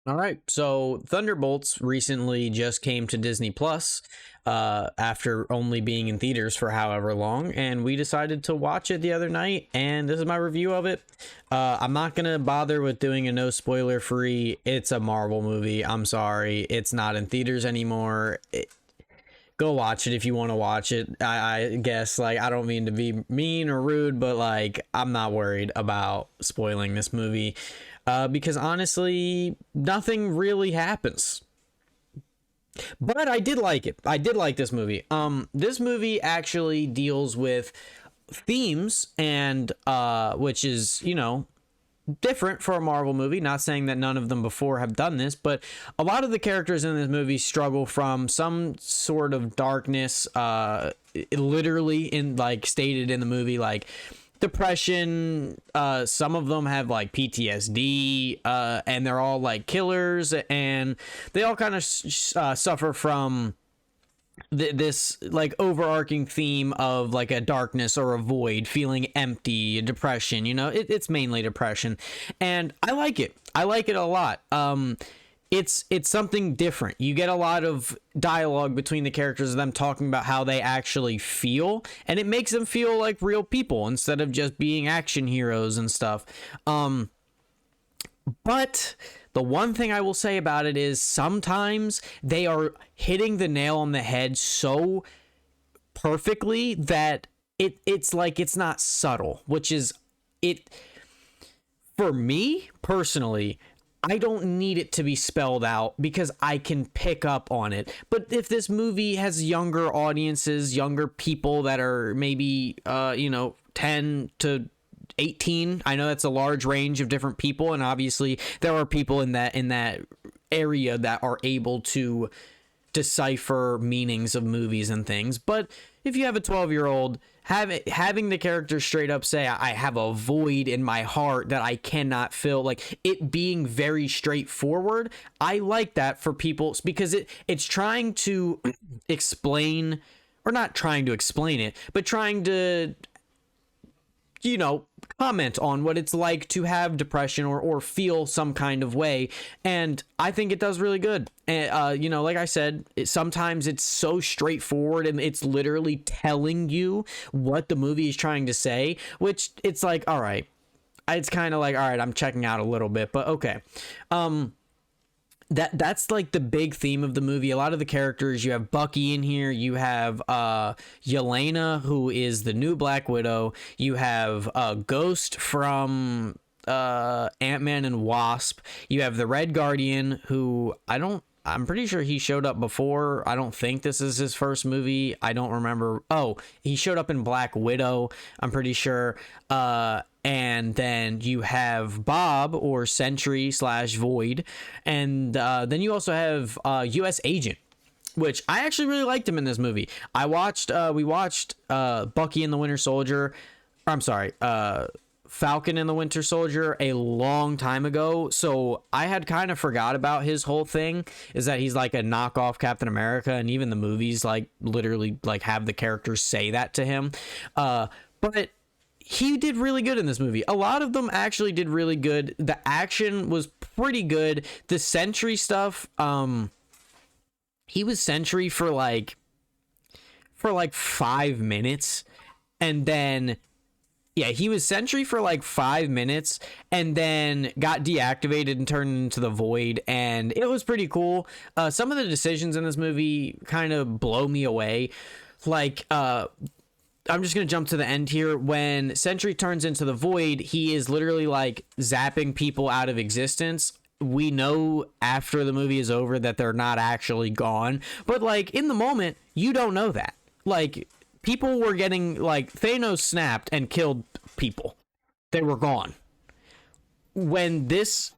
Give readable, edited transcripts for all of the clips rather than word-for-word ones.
All right. So Thunderbolts recently just came to Disney Plus after only being in theaters for however long, and we decided to watch it the other night, and this is my review of it. I'm not going to bother with doing a no spoiler free. It's a Marvel movie. I'm sorry. It's not in theaters anymore. Go watch it if you want to watch it. I guess, like, I don't mean to be mean or rude, but like, I'm not worried about spoiling this movie because honestly nothing really happens, but I did like it. I did like this movie. This movie actually deals with themes, and which is, different for a Marvel movie. Not saying that none of them before have done this, but a lot of the characters in this movie struggle from some sort of darkness, literally, in like stated in the movie, like depression. Some of them have like PTSD, and they're all like killers, and they all kind of suffer from this like overarching theme of like a darkness or a void, feeling empty, depression. It's mainly depression, and I like it a lot. It's something different. You get a lot of dialogue between the characters of them talking about how they actually feel, and it makes them feel like real people instead of just being action heroes and stuff. But the one thing I will say about it is sometimes they are hitting the nail on the head so perfectly that it's like it's not subtle, which is it for me personally. I don't need it to be spelled out because I can pick up on it. But if this movie has younger audiences, younger people that are maybe 10 to 18, I know that's a large range of different people, and obviously there are people in that area that are able to decipher meanings of movies and things. But if you have a 12-year-old, having the character straight up say, I have a void in my heart that I cannot fill, like it being very straightforward, I like that for people because it's trying to explain, or not trying to explain it, but trying to comment on what it's like to have depression or feel some kind of way. And I think it does really good. And, like I said, sometimes it's so straightforward and it's literally telling you what the movie is trying to say, which it's like, all right, it's kind of like, all right, I'm checking out a little bit, but okay. That's like the big theme of the movie. A lot of the characters, you have Bucky in here, you have Yelena, who is the new Black Widow, you have Ghost from Ant-Man and Wasp, you have the Red Guardian, who I'm pretty sure he showed up before. I don't think this is his first movie. I don't remember. Oh, he showed up in Black Widow, I'm pretty sure. And then you have Bob, or Sentry slash Void. And then you also have U.S. Agent, which I actually really liked him in this movie. We watched Bucky and the Winter Soldier. I'm sorry, Falcon and the Winter Soldier a long time ago, so I had kind of forgot about his whole thing, is that he's like a knockoff Captain America, and even the movies like literally like have the characters say that to him. But he did really good in this movie. A lot of them actually did really good. The action was pretty good. The Sentry stuff, he was Sentry for like 5 minutes, and then he was Sentry for like 5 minutes and then got deactivated and turned into the Void, and it was pretty cool. Some of the decisions in this movie kind of blow me away. Like, I'm just going to jump to the end here. When Sentry turns into the Void, he is literally like zapping people out of existence. We know after the movie is over that they're not actually gone, but like in the moment, you don't know that. Like, people were getting, like, Thanos snapped and killed people. They were gone. When this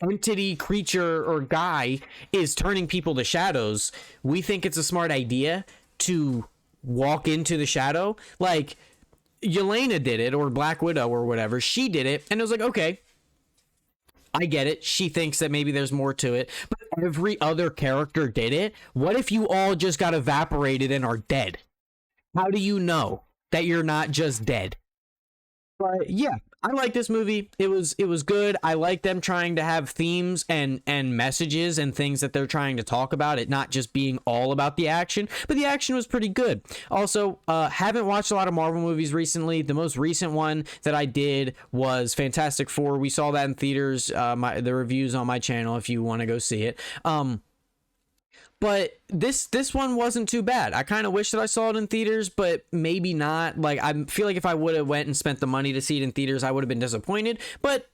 entity, creature, or guy is turning people to shadows, we think it's a smart idea to walk into the shadow. Like, Yelena did it, or Black Widow or whatever. She did it, and it was like, okay, I get it. She thinks that maybe there's more to it, but every other character did it. What if you all just got evaporated and are dead? How do you know that you're not just dead? But yeah, I like this movie. It was good. I like them trying to have themes and messages and things that they're trying to talk about. It not just being all about the action, but the action was pretty good. Also, haven't watched a lot of Marvel movies recently. The most recent one that I did was Fantastic Four. We saw that in theaters. The reviews on my channel if you want to go see it. But this one wasn't too bad. I kind of wish that I saw it in theaters, but maybe not. Like, I feel like if I would have went and spent the money to see it in theaters, I would have been disappointed, but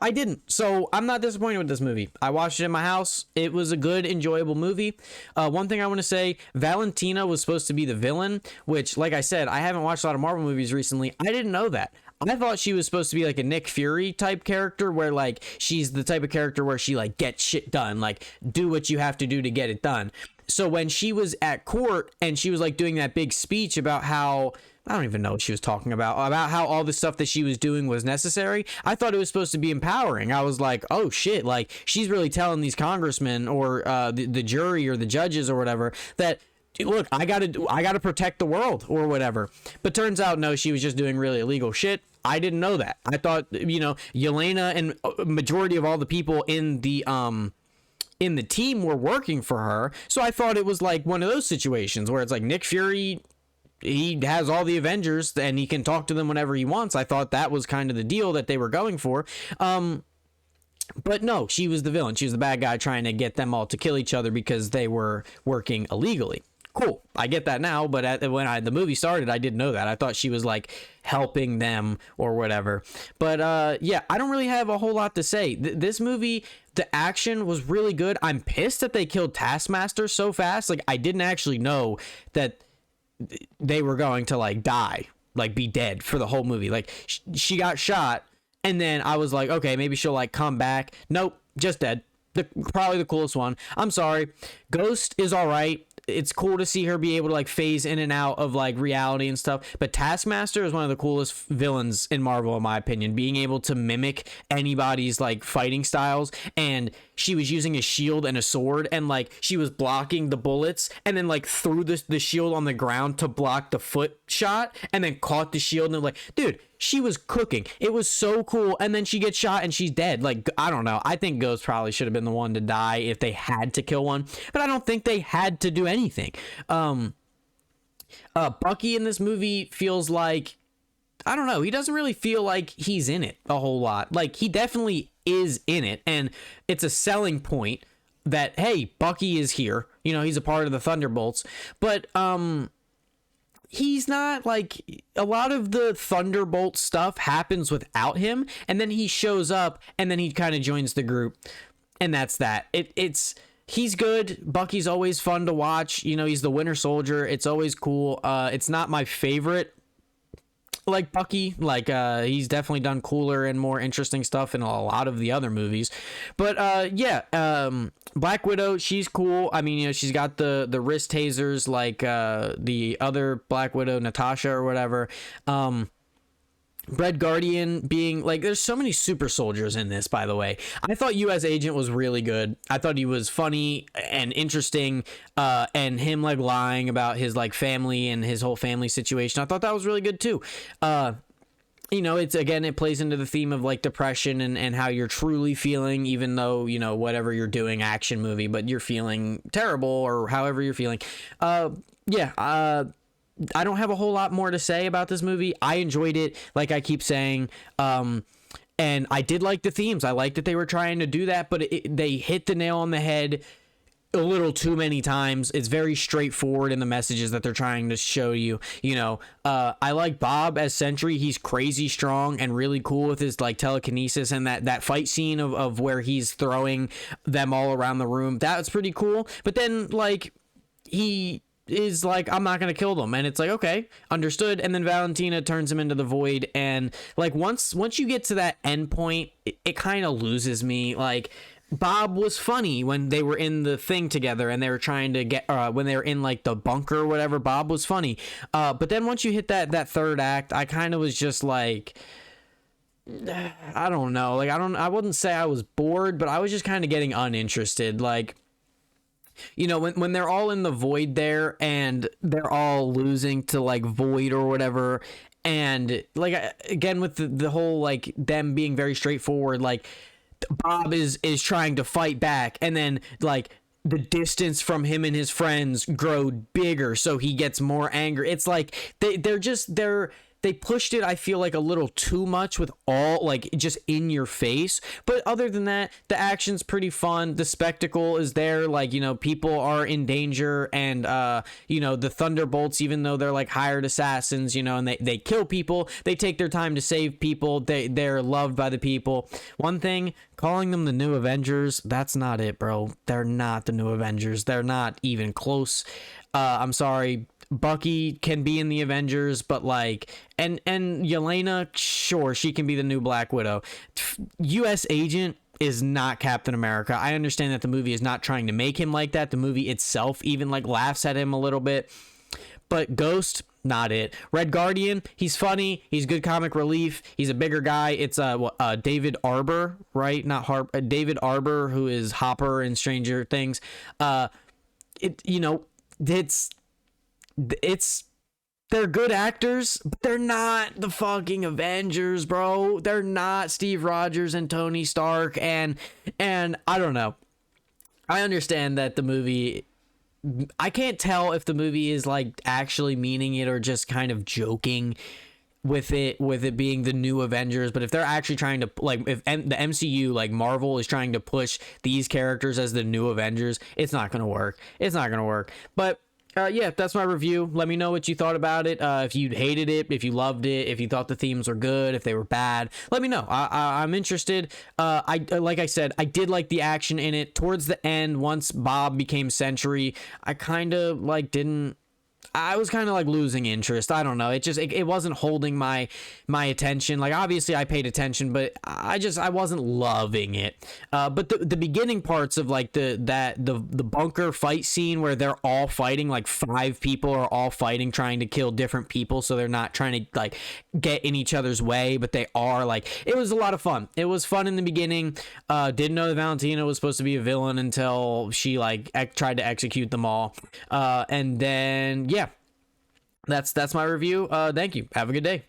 I didn't. So I'm not disappointed with this movie. I watched it in my house. It was a good, enjoyable movie. One thing I want to say, Valentina was supposed to be the villain, which, like I said, I haven't watched a lot of Marvel movies recently. I didn't know that. I thought she was supposed to be like a Nick Fury type character, where like she's the type of character where she like gets shit done, like do what you have to do to get it done. So when she was at court and she was like doing that big speech about how, I don't even know what she was talking about how all the stuff that she was doing was necessary, I thought it was supposed to be empowering. I was like, oh shit, like she's really telling these congressmen or the jury or the judges or whatever that, look, I gotta protect the world or whatever. But turns out, no, she was just doing really illegal shit. I didn't know that. I thought, Yelena and majority of all the people in the team were working for her. So I thought it was like one of those situations where it's like Nick Fury, he has all the Avengers and he can talk to them whenever he wants. I thought that was kind of the deal that they were going for. But no, she was the villain. She was the bad guy trying to get them all to kill each other because they were working illegally. Cool, I get that now, but when the movie started, I didn't know that. I thought she was like helping them or whatever. But yeah, I don't really have a whole lot to say. This movie, the action was really good. I'm pissed that they killed Taskmaster so fast. Like, I didn't actually know that they were going to like die, like be dead for the whole movie. Like she got shot, and then I was like, okay, maybe she'll like come back. Nope, just dead. Probably the coolest one. I'm sorry. Ghost is all right. It's cool to see her be able to like phase in and out of like reality and stuff, but Taskmaster is one of the coolest villains in Marvel in my opinion, being able to mimic anybody's like fighting styles. And she was using a shield and a sword, and like she was blocking the bullets and then like threw the shield on the ground to block the foot shot, and then caught the shield, and like, dude, she was cooking. It was so cool. And then she gets shot and she's dead. Like, I don't know. I think Ghost probably should have been the one to die if they had to kill one, but I don't think they had to do anything. Bucky in this movie feels like, I don't know, he doesn't really feel like he's in it a whole lot. Like, he definitely is in it, and it's a selling point that, hey, Bucky is here. He's a part of the Thunderbolts, but he's not, like, a lot of the Thunderbolt stuff happens without him, and then he shows up, and then he kind of joins the group, and that's that. He's good. Bucky's always fun to watch. He's the Winter Soldier. It's always cool. It's not my favorite, like, Bucky. Like, he's definitely done cooler and more interesting stuff in a lot of the other movies. But yeah, Black Widow, she's cool. I mean, she's got the wrist tasers like the other Black Widow, Natasha or whatever. Red Guardian being like, there's so many super soldiers in this, by the way. I thought US Agent was really good. I thought he was funny and interesting, and him like lying about his like family and his whole family situation, I thought that was really good too. It plays into the theme of like depression and how you're truly feeling, even though, whatever you're doing, action movie, but you're feeling terrible or however you're feeling. I don't have a whole lot more to say about this movie. I enjoyed it, like I keep saying, and I did like the themes. I liked that they were trying to do that, but they hit the nail on the head a little too many times. It's very straightforward in the messages that they're trying to show you. I like Bob as Sentry. He's crazy strong and really cool with his like telekinesis, and that fight scene of where he's throwing them all around the room. That's pretty cool. But then like he is like, I'm not gonna kill them, and it's like, okay, understood. And then Valentina turns him into the Void, and like once you get to that end point, it kind of loses me. Like, Bob was funny when they were in the thing together and they were trying to get when they were in like the bunker or whatever. Bob was funny, but then once you hit that third act, I kind of was just like, I don't know, like I wouldn't say I was bored, but I was just kind of getting uninterested. Like, when they're all in the Void there and they're all losing to like Void or whatever, And like again with the whole like them being very straightforward, like Bob is trying to fight back, and then like the distance from him and his friends grow bigger, so he gets more angry. It's like they pushed it, I feel like, a little too much with all like just in your face. But other than that, the action's pretty fun. The spectacle is there. Like, you know, people are in danger, and you know, the Thunderbolts, even though they're like hired assassins, you know, and they kill people, they take their time to save people. They're loved by the people. One thing, calling them the New Avengers, that's not it, bro. They're not the New Avengers. They're not even close. I'm sorry. Bucky can be in the Avengers, but like, and Yelena, sure, she can be the new Black Widow. U.S. Agent is not Captain America. I understand that the movie is not trying to make him like that. The movie itself even like laughs at him a little bit, but Ghost, not it. Red Guardian, he's funny, he's good comic relief, he's a bigger guy. It's David Arbor, right? Not David Arbor, who is Hopper in Stranger Things. You know, they're good actors, but they're not the fucking Avengers, bro. They're not Steve Rogers and Tony Stark, and I don't know. I understand that the movie, I can't tell if the movie is like actually meaning it or just kind of joking with it being the new Avengers. But if they're actually trying to, like, if the MCU, like Marvel, is trying to push these characters as the new Avengers, it's not gonna work. It's not gonna work. But yeah, that's my review. Let me know what you thought about it. If you hated it, if you loved it, if you thought the themes were good, if they were bad, let me know. I'm interested. Like I said, I did like the action in it. Towards the end, once Bob became Sentry, I kind of like I was kind of like losing interest. I don't know. It wasn't holding my attention. Like, obviously I paid attention, but I wasn't loving it. But the beginning parts of like the bunker fight scene where they're all fighting, like 5 people are all fighting, trying to kill different people. So they're not trying to like get in each other's way, but they are. Like, it was a lot of fun. It was fun in the beginning. Didn't know that Valentina was supposed to be a villain until she like tried to execute them all. And then, yeah. That's my review. Thank you. Have a good day.